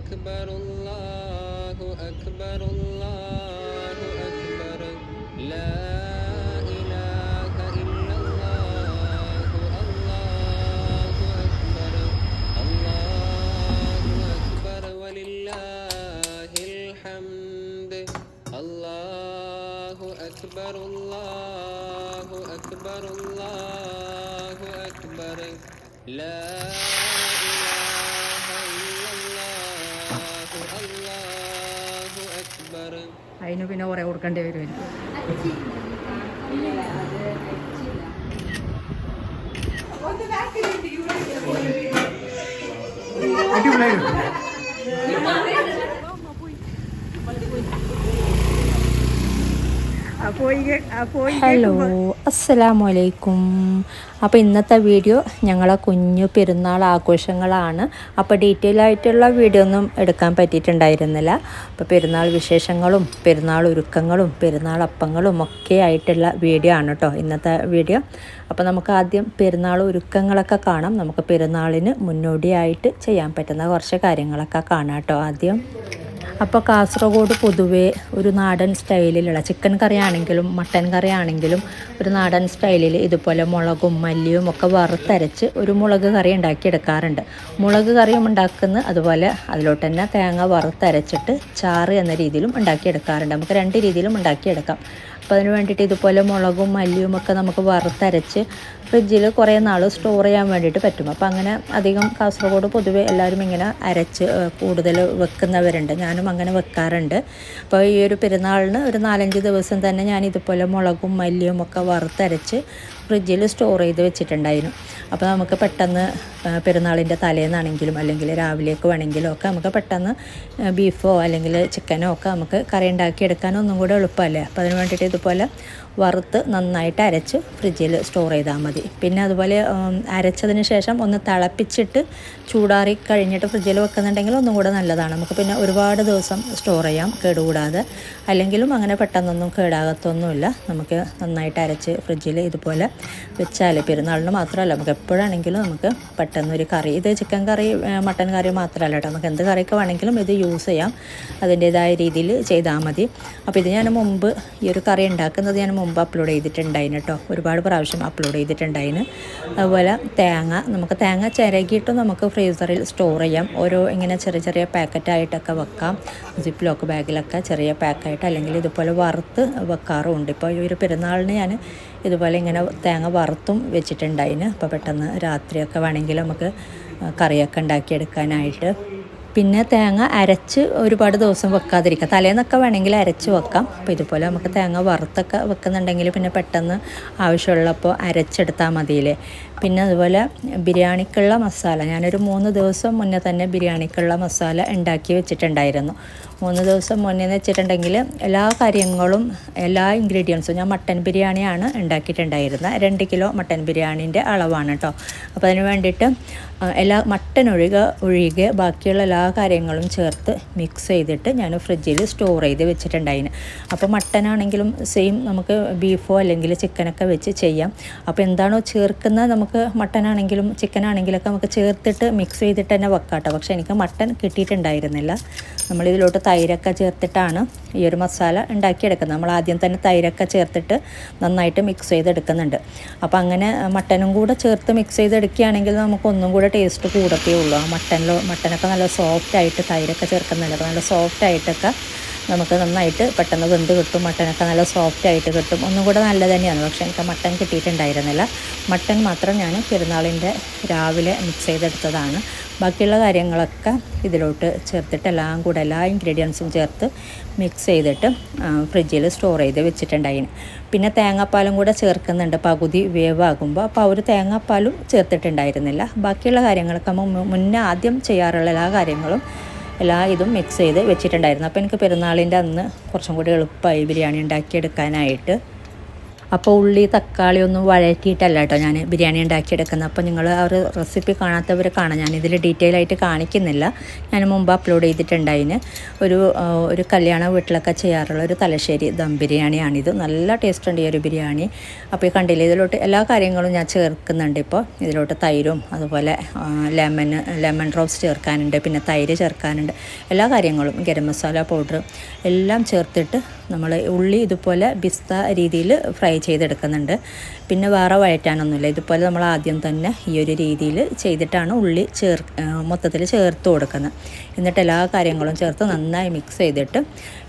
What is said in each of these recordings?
أكبر الله أكبر الله أكبر لا إله إلا الله الله أكبر الله أكبر ولله الحمد الله أكبر الله أكبر الله أكبر لا അതിന് പിന്നെ കുറേ കൊടുക്കേണ്ടി വരുമായിരിക്കും. ഹലോ അസ്സലാമു അലൈക്കും. അപ്പോൾ ഇന്നത്തെ വീഡിയോ ഞങ്ങളെ കുഞ്ഞു പെരുന്നാൾ ആഘോഷങ്ങളാണ്. അപ്പോൾ ഡീറ്റെയിൽ ആയിട്ടുള്ള വീഡിയോ ഒന്നും എടുക്കാൻ പറ്റിയിട്ടുണ്ടായിരുന്നില്ല. അപ്പോൾ പെരുന്നാൾ വിശേഷങ്ങളും പെരുന്നാൾ ഒരുക്കങ്ങളും പെരുന്നാൾ അപ്പങ്ങളും ഒക്കെ ആയിട്ടുള്ള വീഡിയോ ആണ് കേട്ടോ ഇന്നത്തെ വീഡിയോ. അപ്പോൾ നമുക്ക് ആദ്യം പെരുന്നാൾ ഒരുക്കങ്ങളൊക്കെ കാണാം. നമുക്ക് പെരുന്നാളിന് മുന്നോടിയായിട്ട് ചെയ്യാൻ പറ്റുന്ന കുറച്ച് കാര്യങ്ങളൊക്കെ കാണാം കേട്ടോ ആദ്യം. അപ്പോൾ കാസർഗോഡ് പൊതുവേ ഒരു നാടൻ സ്റ്റൈലിലുള്ള ചിക്കൻ കറി ആണെങ്കിലും മട്ടൻ കറി ആണെങ്കിലും ഒരു നാടൻ സ്റ്റൈലിൽ ഇതുപോലെ മുളകും മല്ലിയും ഒക്കെ വറുത്തരച്ച് ഒരു മുളക് കറി ഉണ്ടാക്കിയെടുക്കാറുണ്ട്. മുളക് കറിയും ഉണ്ടാക്കുന്ന അതുപോലെ അതിലോട്ട് തന്നെ തേങ്ങ വറുത്തരച്ചിട്ട് ചാറ് എന്ന രീതിയിലും ഉണ്ടാക്കിയെടുക്കാറുണ്ട്. നമുക്ക് രണ്ട് രീതിയിലും ഉണ്ടാക്കിയെടുക്കാം. അപ്പോൾ അതിന് വേണ്ടിയിട്ട് ഇതുപോലെ മുളകും മല്ലിയും ഒക്കെ നമുക്ക് വറുത്തരച്ച് ഫ്രിഡ്ജിൽ കുറേ നാൾ സ്റ്റോർ ചെയ്യാൻ വേണ്ടിയിട്ട് പറ്റും. അപ്പോൾ അങ്ങനെ അധികം കാസർഗോഡ് പൊതുവെ എല്ലാവരും ഇങ്ങനെ അരച്ച് കൂടുതൽ വെക്കുന്നവരുണ്ട്. ഞാനും അങ്ങനെ വെക്കാറുണ്ട്. അപ്പോൾ ഈ ഒരു പെരുന്നാളിന് ഒരു 4-5 ദിവസം തന്നെ ഞാൻ ഇതുപോലെ മുളകും മല്ലിയും ഒക്കെ വറുത്തരച്ച് ഫ്രിഡ്ജിൽ സ്റ്റോർ ചെയ്ത് വെച്ചിട്ടുണ്ടായിരുന്നു. അപ്പോൾ നമുക്ക് പെട്ടെന്ന് പെരുന്നാളിൻ്റെ തലേന്നാണെങ്കിലും അല്ലെങ്കിൽ രാവിലേക്ക് വേണമെങ്കിലും ഒക്കെ നമുക്ക് പെട്ടെന്ന് ബീഫോ അല്ലെങ്കിൽ ചിക്കനോ ഒക്കെ നമുക്ക് കറി ഉണ്ടാക്കിയെടുക്കാനോ ഒന്നും കൂടെ എളുപ്പമല്ലേ. അപ്പോൾ അതിന് വേണ്ടിയിട്ട് ഇതുപോലെ വറുത്ത് നന്നായിട്ട് അരച്ച് ഫ്രിഡ്ജിൽ സ്റ്റോർ ചെയ്താൽ മതി. പിന്നെ അതുപോലെ അരച്ചതിന് ശേഷം ഒന്ന് തിളപ്പിച്ചിട്ട് ചൂടാറി കഴിഞ്ഞിട്ട് ഫ്രിഡ്ജിൽ വെക്കുന്നുണ്ടെങ്കിൽ ഒന്നും കൂടെ നല്ലതാണ്. നമുക്ക് പിന്നെ ഒരുപാട് ദിവസം സ്റ്റോർ ചെയ്യാം കേടുകൂടാതെ. അല്ലെങ്കിലും അങ്ങനെ പെട്ടെന്നൊന്നും കേടാകത്തൊന്നുമില്ല. നമുക്ക് നന്നായിട്ട് അരച്ച് ഫ്രിഡ്ജിൽ ഇതുപോലെ വെച്ചാൽ പെരുന്നാളിന് മാത്രമല്ല നമുക്ക് എപ്പോഴാണെങ്കിലും നമുക്ക് പെട്ടെന്നൊരു കറി, ഇത് ചിക്കൻ കറി മട്ടൻ കറി മാത്രമല്ല കേട്ടോ, നമുക്ക് എന്ത് കറിയൊക്കെ വേണമെങ്കിലും ഇത് യൂസ് ചെയ്യാം. അതിൻ്റേതായ രീതിയിൽ ചെയ്താൽ മതി. അപ്പോൾ ഇത് ഞാൻ മുമ്പ് ഈ ഒരു കറി ഉണ്ടാക്കുന്നത് ഞാൻ മുമ്പ് അപ്ലോഡ് ചെയ്തിട്ടുണ്ടായിന് കേട്ടോ, ഒരുപാട് പ്രാവശ്യം അപ്ലോഡ് ചെയ്തിട്ടുണ്ടായിന്. അതുപോലെ നമുക്ക് തേങ്ങ ചിരകിയിട്ട് നമുക്ക് ഫ്രീസറിൽ സ്റ്റോർ ചെയ്യാം. ഓരോ ഇങ്ങനെ ചെറിയ ചെറിയ പാക്കറ്റായിട്ടൊക്കെ വെക്കാം. സിപ്പ് ലോക്ക് ബാഗിലൊക്കെ ചെറിയ പാക്കായിട്ട് അല്ലെങ്കിൽ ഇതുപോലെ വറുത്ത് വെക്കാറുമുണ്ട്. ഇപ്പോൾ ഈ ഒരു പെരുന്നാളിന് ഞാൻ ഇതുപോലെ ഇങ്ങനെ തേങ്ങ വറുത്തും വെച്ചിട്ടുണ്ടായിന്. അപ്പോൾ പെട്ടെന്ന് രാത്രിയൊക്കെ വേണമെങ്കിൽ നമുക്ക് കറിയൊക്കെ ഉണ്ടാക്കിയെടുക്കാനായിട്ട്. പിന്നെ തേങ്ങ അരച്ച് ഒരുപാട് ദിവസം വെക്കാതിരിക്കുക, തലേന്നൊക്കെ വേണമെങ്കിൽ അരച്ച് വെക്കാം. അപ്പോൾ ഇതുപോലെ നമുക്ക് തേങ്ങ വറുത്തൊക്കെ വെക്കുന്നുണ്ടെങ്കിൽ പിന്നെ പെട്ടെന്ന് ആവശ്യമുള്ളപ്പോൾ അരച്ചെടുത്താൽ മതിയില്ലേ. പിന്നെ അതുപോലെ ബിരിയാണിക്കുള്ള മസാല ഞാനൊരു 3 ദിവസം മുന്നേ തന്നെ ബിരിയാണിക്കുള്ള മസാല ഉണ്ടാക്കി വെച്ചിട്ടുണ്ടായിരുന്നു. 3 ദിവസം മുന്നേ വെച്ചിട്ടുണ്ടെങ്കിൽ എല്ലാ കാര്യങ്ങളും എല്ലാ ഇൻഗ്രീഡിയൻസും ഞാൻ മട്ടൻ ബിരിയാണിയാണ് ഉണ്ടാക്കിയിട്ടുണ്ടായിരുന്നത്. 2 കിലോ മട്ടൻ ബിരിയാണീൻ്റെ അളവാണ് കേട്ടോ. അപ്പോൾ അതിന് വേണ്ടിയിട്ട് മട്ടൻ ഒഴികെ ബാക്കിയുള്ള എല്ലാ കാര്യങ്ങളും ചേർത്ത് മിക്സ് ചെയ്തിട്ട് ഞാൻ ഫ്രിഡ്ജിൽ സ്റ്റോർ ചെയ്ത് വെച്ചിട്ടുണ്ടായിന്. അപ്പോൾ മട്ടനാണെങ്കിലും സെയിം നമുക്ക് ബീഫോ അല്ലെങ്കിൽ ചിക്കനൊക്കെ വെച്ച് ചെയ്യാം. അപ്പോൾ എന്താണോ ചേർക്കുന്നത് നമുക്ക് മട്ടനാണെങ്കിലും ചിക്കനാണെങ്കിലൊക്കെ നമുക്ക് ചേർത്തിട്ട് മിക്സ് ചെയ്തിട്ട് തന്നെ വെക്കാം കേട്ടോ. പക്ഷേ എനിക്ക് മട്ടൻ കിട്ടിയിട്ടുണ്ടായിരുന്നില്ല. നമ്മളിതിലോട്ട് തൈരൊക്കെ ചേർത്തിട്ടാണ് ഈ ഒരു മസാല ഉണ്ടാക്കിയെടുക്കുന്നത്. നമ്മൾ ആദ്യം തന്നെ തൈരൊക്കെ ചേർത്തിട്ട് നന്നായിട്ട് മിക്സ് ചെയ്തെടുക്കുന്നുണ്ട്. അപ്പോൾ അങ്ങനെ മട്ടനും കൂടെ ചേർത്ത് മിക്സ് ചെയ്തെടുക്കുകയാണെങ്കിൽ നമുക്ക് ഒന്നും കൂടെ ടേസ്റ്റ് കൂടത്തേ ഉള്ളൂ. ആ മട്ടനൊക്കെ നല്ല സോഫ്റ്റായിട്ട് തൈരൊക്കെ ചേർക്കുന്നുണ്ട്. അപ്പോൾ നല്ല സോഫ്റ്റായിട്ടൊക്കെ നമുക്ക് നന്നായിട്ട് പെട്ടെന്ന് വെന്ത് കിട്ടും. മട്ടനൊക്കെ നല്ല സോഫ്റ്റായിട്ട് കിട്ടും. ഒന്നും കൂടെ നല്ലത് തന്നെയാണ്. പക്ഷേ എനിക്ക് മട്ടൻ കിട്ടിയിട്ടുണ്ടായിരുന്നില്ല. മട്ടൻ മാത്രം ഞാൻ പെരുന്നാളിൻ്റെ രാവിലെ മിക്സ് ചെയ്തെടുത്തതാണ്. ബാക്കിയുള്ള കാര്യങ്ങളൊക്കെ ഇതിലോട്ട് ചേർത്തിട്ട് എല്ലാം കൂടെ എല്ലാ ഇൻഗ്രീഡിയൻസും ചേർത്ത് മിക്സ് ചെയ്തിട്ട് ഫ്രിഡ്ജിൽ സ്റ്റോർ ചെയ്ത് വെച്ചിട്ടുണ്ടായിന്. പിന്നെ തേങ്ങാപ്പാലും കൂടെ ചേർക്കുന്നുണ്ട് പകുതി വേവാകുമ്പോൾ. അപ്പോൾ ആ ഒരു തേങ്ങാപ്പാലും ചേർത്തിട്ടുണ്ടായിരുന്നില്ല. ബാക്കിയുള്ള കാര്യങ്ങളൊക്കെ മുന്നേ ആദ്യം ചെയ്യാറുള്ള എല്ലാ കാര്യങ്ങളും ഇതും മിക്സ് ചെയ്ത് വെച്ചിട്ടുണ്ടായിരുന്നു. അപ്പോൾ എനിക്ക് പെരുന്നാളിൻ്റെ അന്ന് കുറച്ചും കൂടി എളുപ്പമായി ബിരിയാണി ഉണ്ടാക്കിയെടുക്കാനായിട്ട്. അപ്പോൾ ഉള്ളി തക്കാളി ഒന്നും വഴറ്റിയിട്ടല്ല കേട്ടോ ഞാൻ ബിരിയാണി ഉണ്ടാക്കിയെടുക്കുന്നത്. അപ്പോൾ നിങ്ങൾ ആ ഒരു റെസിപ്പി കാണാത്തവർ കാണാം, ഞാനിതിൽ ഡീറ്റെയിൽ ആയിട്ട് കാണിക്കുന്നില്ല. ഞാൻ മുമ്പ് അപ്ലോഡ് ചെയ്തിട്ടുണ്ടായിന്. ഒരു കല്യാണ വീട്ടിലൊക്കെ ചെയ്യാറുള്ള ഒരു തലശ്ശേരി ദം ബിരിയാണിയാണിത്. നല്ല ടേസ്റ്റ് ഉണ്ട് ഈ ഒരു ബിരിയാണി. അപ്പോൾ ഈ കണ്ടില്ലേ, ഇതിലോട്ട് എല്ലാ കാര്യങ്ങളും ഞാൻ ചേർക്കുന്നുണ്ട്. ഇപ്പോൾ ഇതിലോട്ട് തൈരും അതുപോലെ ലെമൺ ഡ്രോപ്സ് ചേർക്കാനുണ്ട്, പിന്നെ തൈര് ചേർക്കാനുണ്ട്, എല്ലാ കാര്യങ്ങളും ഗരം മസാല പൗഡർ എല്ലാം ചേർത്തിട്ട് നമ്മൾ ഉള്ളി ഇതുപോലെ ബിസ്ത രീതിയിൽ ഫ്രൈ ചെയ്തെടുക്കുന്നുണ്ട്. പിന്നെ വേറെ വഴറ്റാനൊന്നുമില്ല, ഇതുപോലെ നമ്മൾ ആദ്യം തന്നെ ഈ ഒരു രീതിയിൽ ചെയ്തിട്ടാണ് ഉള്ളി മൊത്തത്തിൽ ചേർത്ത് കൊടുക്കുന്നത്. എന്നിട്ട് എല്ലാ കാര്യങ്ങളും ചേർത്ത് നന്നായി മിക്സ് ചെയ്തിട്ട്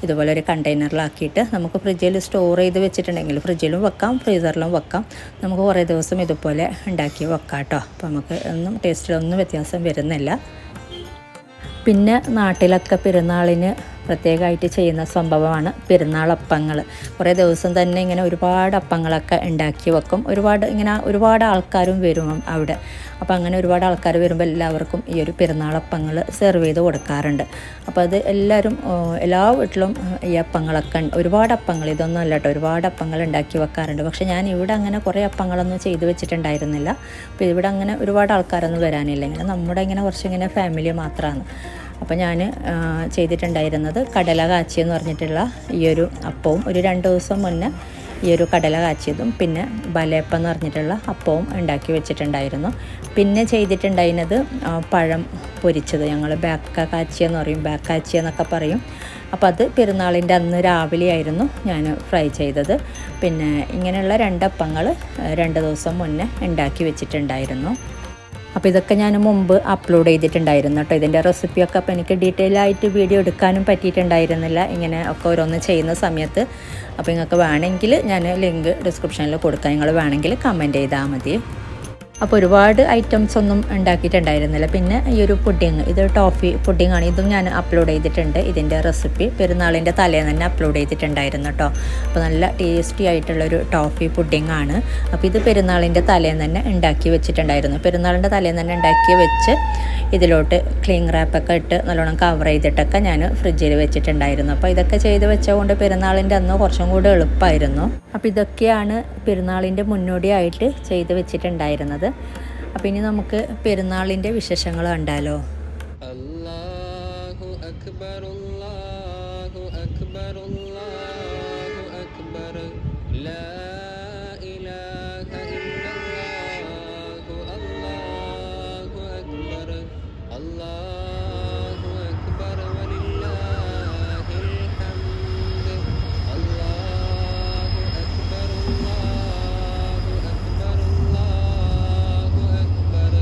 ഇതുപോലെ ഒരു കണ്ടെയ്നറിലാക്കിയിട്ട് നമുക്ക് ഫ്രിഡ്ജിൽ സ്റ്റോർ ചെയ്ത് വെച്ചിട്ടുണ്ടെങ്കിൽ ഫ്രിഡ്ജിലും വെക്കാം, ഫ്രീസറിലും വെക്കാം. നമുക്ക് കുറേ ദിവസം ഇതുപോലെ ഉണ്ടാക്കി വെക്കാം കേട്ടോ. അപ്പോൾ നമുക്ക് ഒന്നും ടേസ്റ്റിലൊന്നും വ്യത്യാസം വരുന്നില്ല. പിന്നെ നാട്ടിലൊക്കെ പെരുന്നാളിന് പ്രത്യേകമായിട്ട് ചെയ്യുന്ന സംഭവമാണ് പെരുന്നാളപ്പങ്ങൾ. കുറേ ദിവസം തന്നെ ഇങ്ങനെ ഒരുപാട് അപ്പങ്ങളൊക്കെ ഉണ്ടാക്കി വെക്കും. ഒരുപാട് ആൾക്കാരും വരും അവിടെ. അപ്പോൾ അങ്ങനെ ഒരുപാട് ആൾക്കാർ വരുമ്പോൾ എല്ലാവർക്കും ഈ ഒരു പെരുന്നാളപ്പങ്ങൾ സെർവ് ചെയ്ത് കൊടുക്കാറുണ്ട്. അപ്പോൾ അത് എല്ലാ വീട്ടിലും ഈ അപ്പങ്ങളൊക്കെ ഒരുപാട് അപ്പങ്ങൾ, ഇതൊന്നും അല്ല കേട്ടോ, ഒരുപാട് അപ്പങ്ങൾ ഉണ്ടാക്കി വെക്കാറുണ്ട്. പക്ഷേ ഞാൻ ഇവിടെ അങ്ങനെ കുറേ അപ്പങ്ങളൊന്നും ചെയ്ത് വെച്ചിട്ടുണ്ടായിരുന്നില്ല. അപ്പോൾ ഇവിടെ അങ്ങനെ ഒരുപാട് ആൾക്കാരൊന്നും വരാനില്ല, നമ്മുടെ കുറച്ചിങ്ങനെ ഫാമിലി മാത്രമാണ്. അപ്പോൾ ഞാൻ ചെയ്തിട്ടുണ്ടായിരുന്നത് കടല കാച്ചി എന്ന് പറഞ്ഞിട്ടുള്ള ഈ ഒരു അപ്പവും, ഒരു 2 ദിവസം മുന്നേ ഈ ഒരു കടല കാച്ചിയതും പിന്നെ ബലേപ്പം എന്ന് പറഞ്ഞിട്ടുള്ള അപ്പവും ഉണ്ടാക്കി വെച്ചിട്ടുണ്ടായിരുന്നു. പിന്നെ ചെയ്തിട്ടുണ്ടായിരുന്നത് പഴം പൊരിച്ചത്, ഞങ്ങൾ ബേക്കാച്ചിയ എന്ന് പറയും, ബേക്കാച്ചിയ എന്നൊക്കെ പറയും. അപ്പോൾ അത് പെരുന്നാളിൻ്റെ അന്ന് രാവിലെയായിരുന്നു ഞാൻ ഫ്രൈ ചെയ്തത്. പിന്നെ ഇങ്ങനെയുള്ള 2 അപ്പങ്ങൾ 2 ദിവസം മുന്നേ ഉണ്ടാക്കി വെച്ചിട്ടുണ്ടായിരുന്നു. അപ്പോൾ ഇതൊക്കെ ഞാൻ മുമ്പ് അപ്ലോഡ് ചെയ്തിട്ടുണ്ടായിരുന്നു കേട്ടോ. ഇതിൻ്റെ റെസിപ്പിയൊക്കെ അപ്പോൾ എനിക്ക് ഡീറ്റെയിൽ ആയിട്ട് വീഡിയോ എടുക്കാനും പറ്റിയിട്ടുണ്ടായിരുന്നില്ല ഇങ്ങനെ ഒക്കെ ഓരോന്ന് ചെയ്യുന്ന സമയത്ത്. അപ്പോൾ നിങ്ങൾക്ക് വേണമെങ്കിൽ ഞാൻ ലിങ്ക് ഡിസ്ക്രിപ്ഷനിൽ കൊടുക്കാം, നിങ്ങൾ വേണമെങ്കിൽ കമൻറ്റ് ചെയ്താൽ മതി. അപ്പോൾ ഒരുപാട് ഐറ്റംസ് ഒന്നും ഉണ്ടാക്കിയിട്ടുണ്ടായിരുന്നില്ല. പിന്നെ ഈ ഒരു പുഡിങ്, ഇത് ടോഫി പുഡിങ്ങാണ്. ഇതും ഞാൻ അപ്ലോഡ് ചെയ്തിട്ടുണ്ട്, ഇതിൻ്റെ റെസിപ്പി പെരുന്നാളിൻ്റെ തലേന്ന് തന്നെ അപ്ലോഡ് ചെയ്തിട്ടുണ്ടായിരുന്നു കേട്ടോ. അപ്പോൾ നല്ല ടേസ്റ്റി ആയിട്ടുള്ളൊരു ടോഫി പുഡിങ്ങാണ്. അപ്പോൾ ഇത് പെരുന്നാളിൻ്റെ തലേന്ന് തന്നെ ഉണ്ടാക്കി വെച്ചിട്ടുണ്ടായിരുന്നു. പെരുന്നാളിൻ്റെ തലേന്ന് തന്നെ ഉണ്ടാക്കി വെച്ച് ഇതിലോട്ട് ക്ലീൻ റാപ്പൊക്കെ ഇട്ട് നല്ലോണം കവർ ചെയ്തിട്ടൊക്കെ ഞാൻ ഫ്രിഡ്ജിൽ വെച്ചിട്ടുണ്ടായിരുന്നു. അപ്പോൾ ഇതൊക്കെ ചെയ്ത് വെച്ചതുകൊണ്ട് പെരുന്നാളിൻ്റെ അന്ന് കുറച്ചും കൂടി എളുപ്പമായിരുന്നു. അപ്പോൾ ഇതൊക്കെയാണ് പെരുന്നാളിൻ്റെ മുന്നോടിയായിട്ട് ചെയ്ത് വെച്ചിട്ടുണ്ടായിരുന്നത്. അപ്പോൾ ഇനി നമുക്ക് പെരുന്നാളിൻ്റെ വിശേഷങ്ങൾ കണ്ടാലോ. അല്ലാഹു അക്ബർ അല്ലാഹു അക്ബർ അല്ലാഹു അക്ബർ ലാ ഇലാഹ ഇല്ലല്ലാഹു അല്ലാഹു അക്ബർ അല്ലാഹു അക്ബർ വലില്ലാഹിൽ ഹംദ് അല്ലാഹു അക്ബർ അല്ലാഹു അക്ബർ അല്ലാഹു അക്ബർ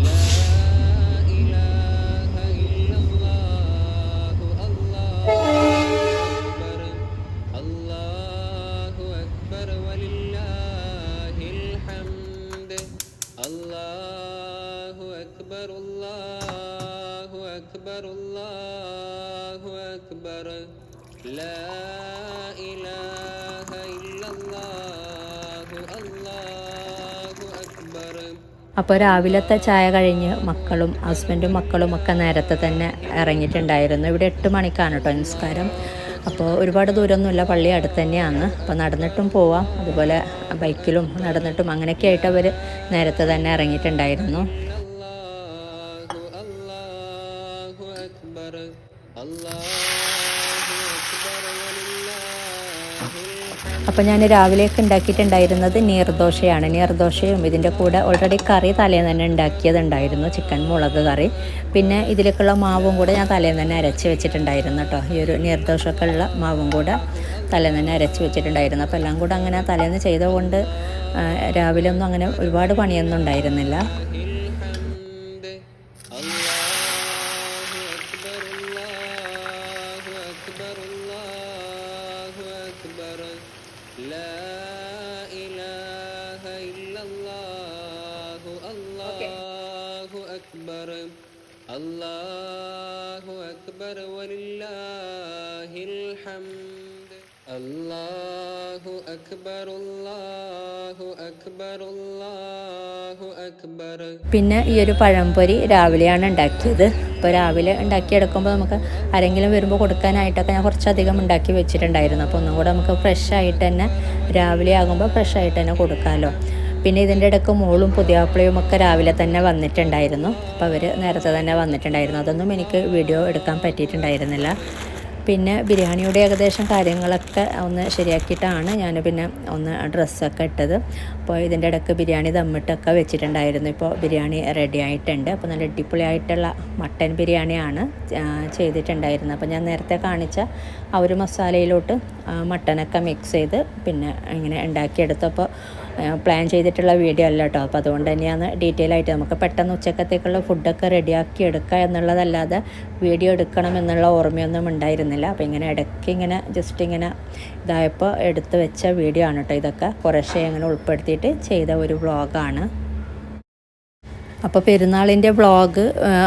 ലാ ഇലാഹ ഇല്ലല്ലാഹു അല്ലാഹു അക്ബർ വലില്ലാഹിൽ ഹംദ് അല്ലാഹു അക്ബർ അല്ലാഹു അക്ബർ അല്ലാഹു അക്ബർ ലാ ഇലാഹ ഇല്ലല്ലാഹു അല്ലാഹു അക്ബർ. അപ്പോൾ രാവിലത്തെ ചായ കഴിഞ്ഞ് ഹസ്ബൻഡും മക്കളും ഒക്കെ നേരത്തെ തന്നെ ഇറങ്ങിയിട്ടുണ്ടായിരുന്നു. ഇവിടെ 8 മണിക്കാണ് കേട്ടോ നിസ്കാരം. അപ്പോൾ ഒരുപാട് ദൂരമൊന്നുമില്ല, പള്ളി അടുത്ത് തന്നെയാണ്. അപ്പോൾ നടന്നിട്ടും പോവാം, അതുപോലെ ബൈക്കിലും നടന്നിട്ടും അങ്ങനെയൊക്കെ ആയിട്ട് അവർ നേരത്തെ തന്നെ ഇറങ്ങിയിട്ടുണ്ടായിരുന്നു. അല്ലാഹു അല്ലാഹു അക്ബർ അല്ലാഹു അക്ബർ വലില്ലാഹിൽ ഹംദ്. അപ്പോൾ ഞാൻ രാവിലെയൊക്കെ ഉണ്ടാക്കിയിട്ടുണ്ടായിരുന്നത് നീർദോശയാണ്. നീർദോശയും ഇതിൻ്റെ കൂടെ ഓൾറെഡി കറി തലേന്ന് തന്നെ ഉണ്ടാക്കിയതുണ്ടായിരുന്നു, ചിക്കൻ മുളക് കറി. പിന്നെ ഇതിലേക്കുള്ള മാവും കൂടെ ഞാൻ തലേന്ന് തന്നെ അരച്ച് വെച്ചിട്ടുണ്ടായിരുന്നു കേട്ടോ. ഈ ഒരു നീർദോശയൊക്കെ ഉള്ള മാവും കൂടെ തലേന്ന് തന്നെ അരച്ച് വെച്ചിട്ടുണ്ടായിരുന്നു. അപ്പോൾ എല്ലാം കൂടെ അങ്ങനെ തലേന്ന് ചെയ്തതുകൊണ്ട് രാവിലെ ഒന്നും അങ്ങനെ ഒരുപാട് പണിയൊന്നും ഉണ്ടായിരുന്നില്ല. അല്ലാഹു അക്ബർ വലില്ലാഹിൽ ഹംദ് അല്ലാഹു അക്ബർ അല്ലാഹു അക്ബർ അല്ലാഹു അക്ബർ. പിന്നെ ഈ ഒരു പഴംപൊരി രാവിലെയാണ് ഉണ്ടാക്കിയത്. അപ്പോൾ രാവിലെ ഉണ്ടാക്കിയെടുക്കുമ്പോൾ നമുക്ക് ആരെങ്കിലും വരുമ്പോൾ കൊടുക്കാനായിട്ടൊക്കെ ഞാൻ കുറച്ചധികം ഉണ്ടാക്കി വെച്ചിട്ടുണ്ടായിരുന്നു. അപ്പോൾ ഒന്നും കൂടെ നമുക്ക് ഫ്രഷായിട്ട് തന്നെ രാവിലെ ആകുമ്പോൾ ഫ്രഷായിട്ട് തന്നെ കൊടുക്കാമല്ലോ. പിന്നെ ഇതിൻ്റെ ഇടയ്ക്ക് മോളും പുതിയാപ്പിളയും ഒക്കെ രാവിലെ തന്നെ വന്നിട്ടുണ്ടായിരുന്നു. അപ്പോൾ അവർ നേരത്തെ തന്നെ വന്നിട്ടുണ്ടായിരുന്നു. അതൊന്നും എനിക്ക് വീഡിയോ എടുക്കാൻ പറ്റിയിട്ടുണ്ടായിരുന്നില്ല. പിന്നെ ബിരിയാണിയുടെ ഏകദേശം കാര്യങ്ങളൊക്കെ ഒന്ന് ശരിയാക്കിയിട്ടാണ് ഞാൻ പിന്നെ ഒന്ന് ഡ്രസ്സൊക്കെ ഇട്ടത്. അപ്പോൾ ഇതിൻ്റെ ഇടയ്ക്ക് ബിരിയാണി ദമ്മിട്ടൊക്കെ വെച്ചിട്ടുണ്ടായിരുന്നു. ഇപ്പോൾ ബിരിയാണി റെഡി ആയിട്ടുണ്ട്. അപ്പോൾ നല്ല അടിപൊളിയായിട്ടുള്ള മട്ടൻ ബിരിയാണിയാണ് ചെയ്തിട്ടുണ്ടായിരുന്നത്. അപ്പോൾ ഞാൻ നേരത്തെ കാണിച്ച ആ ഒരു മസാലയിലോട്ട് മട്ടനൊക്കെ മിക്സ് ചെയ്ത് പിന്നെ ഇങ്ങനെ ഉണ്ടാക്കിയെടുത്തപ്പോൾ പ്ലാൻ ചെയ്തിട്ടുള്ള വീഡിയോ അല്ല കേട്ടോ. അപ്പോൾ അതുകൊണ്ട് തന്നെയാണ് ഡീറ്റെയിൽ ആയിട്ട് നമുക്ക് പെട്ടെന്ന് ഉച്ചക്കത്തേക്കുള്ള ഫുഡൊക്കെ റെഡിയാക്കി എടുക്കുക എന്നുള്ളതല്ലാതെ വീഡിയോ എടുക്കണം എന്നുള്ള ഓർമ്മയൊന്നും ഉണ്ടായിരുന്നില്ല. അപ്പോൾ ഇങ്ങനെ ഇടയ്ക്ക് ഇങ്ങനെ ജസ്റ്റ് ഇങ്ങനെ ഇതായപ്പോൾ എടുത്ത് വെച്ച വീഡിയോ ആണ് കേട്ടോ. ഇതൊക്കെ കുറേശ്ശെ ഇങ്ങനെ ഉൾപ്പെടുത്തിയിട്ട് ചെയ്ത ഒരു വ്ളോഗാണ്. അപ്പോൾ പെരുന്നാളിൻ്റെ വ്ളോഗ്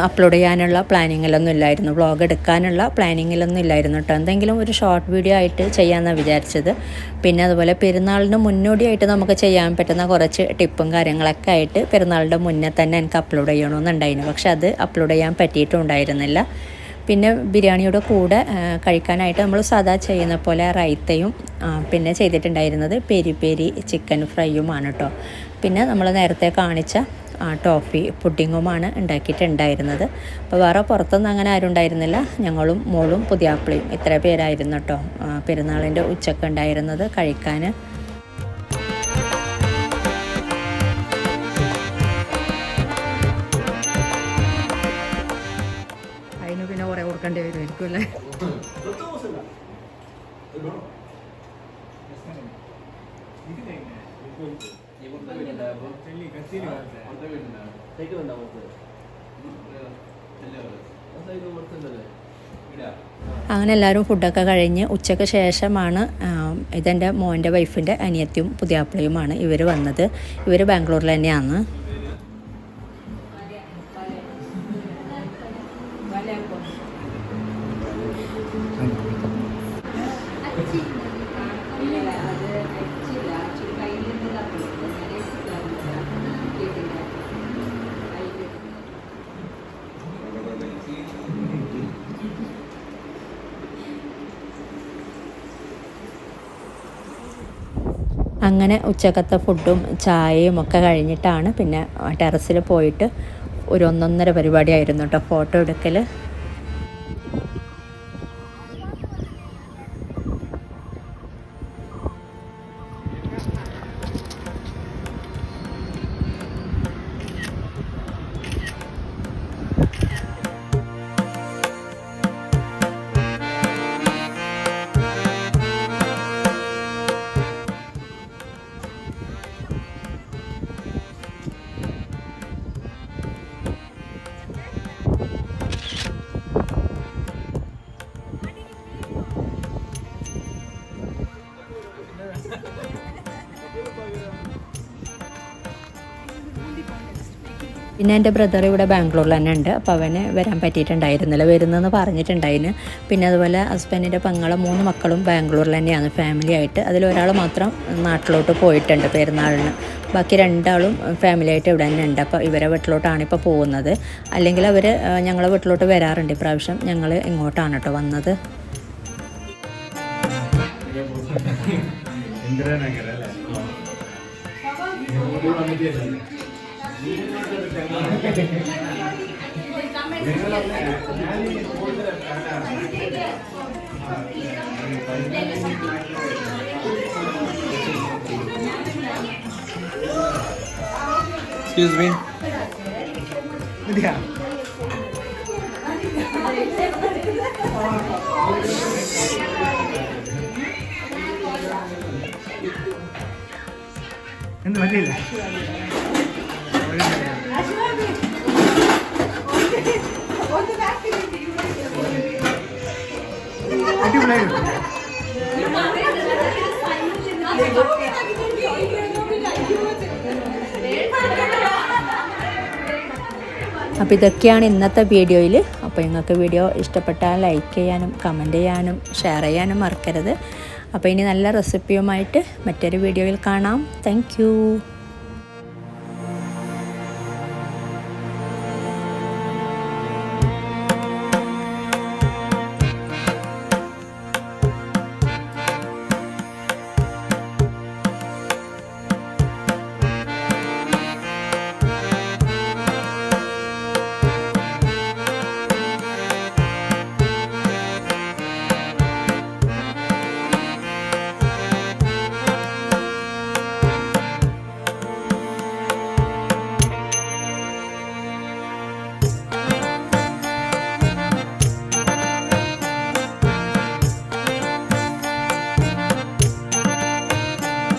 അപ്ലോഡ് ചെയ്യാനുള്ള പ്ലാനിങ്ങിലൊന്നും ഇല്ലായിരുന്നു, വ്ളോഗ് എടുക്കാനുള്ള പ്ലാനിങ്ങിലൊന്നും ഇല്ലായിരുന്നു കേട്ടോ. എന്തെങ്കിലും ഒരു ഷോർട്ട് വീഡിയോ ആയിട്ട് ചെയ്യാമെന്നാണ് വിചാരിച്ചത്. പിന്നെ അതുപോലെ പെരുന്നാളിന് മുന്നോടിയായിട്ട് നമുക്ക് ചെയ്യാൻ പറ്റുന്ന കുറച്ച് ടിപ്പും കാര്യങ്ങളൊക്കെ ആയിട്ട് പെരുന്നാളിൻ്റെ മുന്നേ തന്നെ എനിക്ക് അപ്ലോഡ് ചെയ്യണമെന്നുണ്ടായിരുന്നു. പക്ഷെ അത് അപ്ലോഡ് ചെയ്യാൻ പറ്റിയിട്ടുണ്ടായിരുന്നില്ല. പിന്നെ ബിരിയാണിയുടെ കൂടെ കഴിക്കാനായിട്ട് നമ്മൾ സാധാ ചെയ്യുന്ന പോലെ റൈത്തയും പിന്നെ ചെയ്തിട്ടുണ്ടായിരുന്നത് പെരി ചിക്കൻ ഫ്രൈയുമാണ് കേട്ടോ. പിന്നെ നമ്മൾ നേരത്തെ കാണിച്ച ടോഫി പുഡിങ്ങുമാണ് ഉണ്ടാക്കിയിട്ടുണ്ടായിരുന്നത്. അപ്പോൾ വേറെ പുറത്തൊന്നും അങ്ങനെ ആരും ഉണ്ടായിരുന്നില്ല. ഞങ്ങളും മോളും പുതിയാപ്പിളയും ഇത്ര പേരായിരുന്നു കേട്ടോ പെരുന്നാളിൻ്റെ ഉച്ചക്ക് ഉണ്ടായിരുന്നത് കഴിക്കാൻ. അതിന് പിന്നെ കുറേ കൊടുക്കേണ്ടി വരുമായിരിക്കും അല്ലേ? അങ്ങനെ എല്ലാവരും ഫുഡൊക്കെ കഴിഞ്ഞ് ഉച്ചയ്ക്ക് ശേഷമാണ് ഇതെൻ്റെ മോൻ്റെ വൈഫിൻ്റെ അനിയത്തിയും പുതിയാപ്പിളയുമാണ് ഇവർ വന്നത്. ഇവർ ബാംഗ്ലൂരിൽ തന്നെയാണ്. അങ്ങനെ ഉച്ചക്കത്തെ ഫുഡും ചായയും ഒക്കെ കഴിഞ്ഞിട്ടാണ് പിന്നെ ടെറസിൽ പോയിട്ട് ഒരു 1.5 പരിപാടിയായിരുന്നു കേട്ടോ ഫോട്ടോ എടുക്കൽ. പിന്നെ എൻ്റെ ബ്രദർ ഇവിടെ ബാംഗ്ലൂരിൽ തന്നെ ഉണ്ട്. അപ്പോൾ അവന് വരാൻ പറ്റിയിട്ടുണ്ടായിരുന്നില്ല, വരുന്നതെന്ന് പറഞ്ഞിട്ടുണ്ടായിരുന്നു. പിന്നെ അതുപോലെ ഹസ്ബൻഡിൻ്റെ പെങ്ങളും 3 മക്കളും ബാംഗ്ലൂരിൽ തന്നെയാണ് ഫാമിലി ആയിട്ട്. അതിലൊരാൾ മാത്രം നാട്ടിലോട്ട് പോയിട്ടുണ്ട് പെരുന്നാളിന്. ബാക്കി 2 ആളും ഫാമിലി ആയിട്ട് ഇവിടെ തന്നെ ഉണ്ട്. അപ്പോൾ ഇവരെ വീട്ടിലോട്ടാണ് ഇപ്പോൾ പോകുന്നത്. അല്ലെങ്കിൽ അവർ ഞങ്ങളെ വീട്ടിലോട്ട് വരാറുണ്ട്. ഇപ്രാവശ്യം ഞങ്ങൾ ഇങ്ങോട്ടാണ് കേട്ടോ വന്നത്. Excuse me. എന്ത് പറ്റില്ല? അപ്പോൾ ഇതൊക്കെയാണ് ഇന്നത്തെ വീഡിയോയിൽ. അപ്പോൾ നിങ്ങൾക്ക് വീഡിയോ ഇഷ്ടപ്പെട്ടാൽ ലൈക്ക് ചെയ്യാനും കമൻറ്റ് ചെയ്യാനും ഷെയർ ചെയ്യാനും മറക്കരുത്. അപ്പോൾ ഇനി നല്ല റെസിപ്പിയുമായിട്ട് മറ്റൊരു വീഡിയോയിൽ കാണാം. താങ്ക്